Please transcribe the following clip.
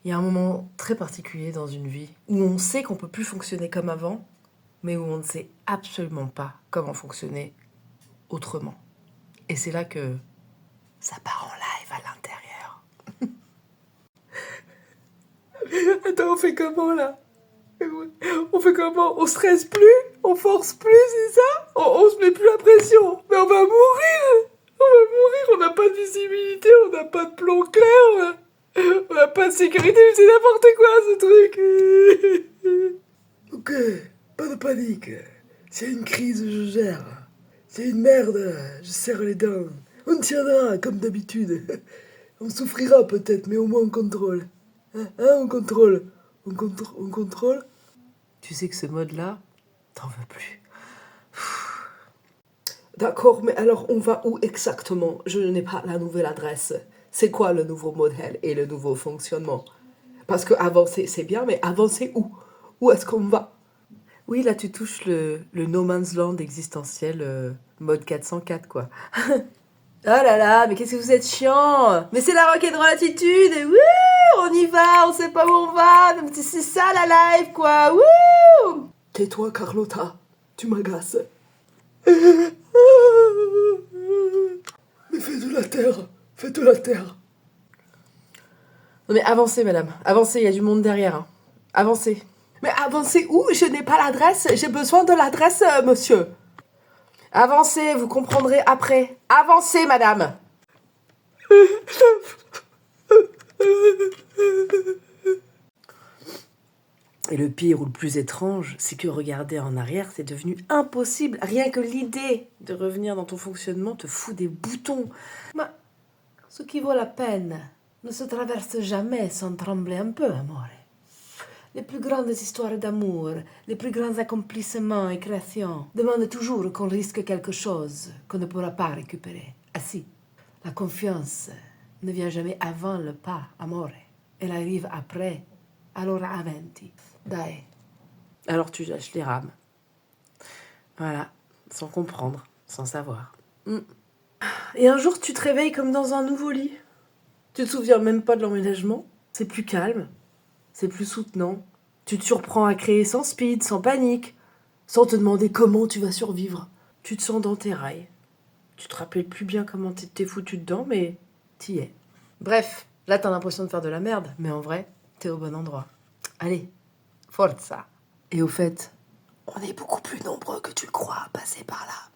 Il y a un moment très particulier dans une vie où on sait qu'on peut plus fonctionner comme avant, mais où on ne sait absolument pas comment fonctionner autrement. Et c'est là que ça part en live à l'intérieur. Attends, on fait comment là? On fait comment? On stresse plus? On force plus, c'est ça? On se met plus la pression. Mais on va mourir! On va mourir, on n'a pas de visibilité, on n'a pas de plan clair, on n'a pas de sécurité, mais c'est n'importe quoi ce truc! Ok, pas de panique. S'il y a une crise, je gère. S'il y a une merde, je serre les dents. On tiendra, comme d'habitude. On souffrira peut-être, mais au moins on contrôle. Hein, on contrôle. On contrôle. Tu sais que ce mode-là, t'en veux plus. D'accord, mais alors on va où exactement? Je n'ai pas la nouvelle adresse. C'est quoi le nouveau modèle et le nouveau fonctionnement? Parce que avancer, c'est bien, mais avancer où? Où est-ce qu'on va? Oui, là, tu touches le no man's land existentiel, mode 404, quoi. Oh là là, mais qu'est-ce que vous êtes chiant! Mais c'est la rock'n'roll attitude! Et wouh! On y va, on sait pas où on va! C'est ça la life, quoi! Wouh! Tais-toi, Carlotta, tu m'agaces. Mais fais de la terre! Fais de la terre! Non mais avancez, madame. Avancez, il y a du monde derrière. Hein. Avancez. Mais avancez où? Je n'ai pas l'adresse. J'ai besoin de l'adresse, monsieur. Avancez, vous comprendrez après. Avancez, madame. Et le pire ou le plus étrange, c'est que regarder en arrière, c'est devenu impossible. Rien que l'idée de revenir dans ton fonctionnement te fout des boutons. Mais ce qui vaut la peine ne se traverse jamais sans trembler un peu, amore. Les plus grandes histoires d'amour, les plus grands accomplissements et créations demandent toujours qu'on risque quelque chose qu'on ne pourra pas récupérer. Ah si, la confiance ne vient jamais avant le pas, amore. Elle arrive après. Allora avanti. Dai. Alors tu lâches les rames. Voilà, sans comprendre, sans savoir. Et un jour, tu te réveilles comme dans un nouveau lit. Tu te souviens même pas de l'emménagement. C'est plus calme. C'est plus soutenant. Tu te surprends à créer sans speed, sans panique, sans te demander comment tu vas survivre. Tu te sens dans tes rails. Tu te rappelles plus bien comment t'es foutu dedans, mais t'y es. Bref, là t'as l'impression de faire de la merde, mais en vrai, t'es au bon endroit. Allez, forza. Et au fait, on est beaucoup plus nombreux que tu le crois à passer par là.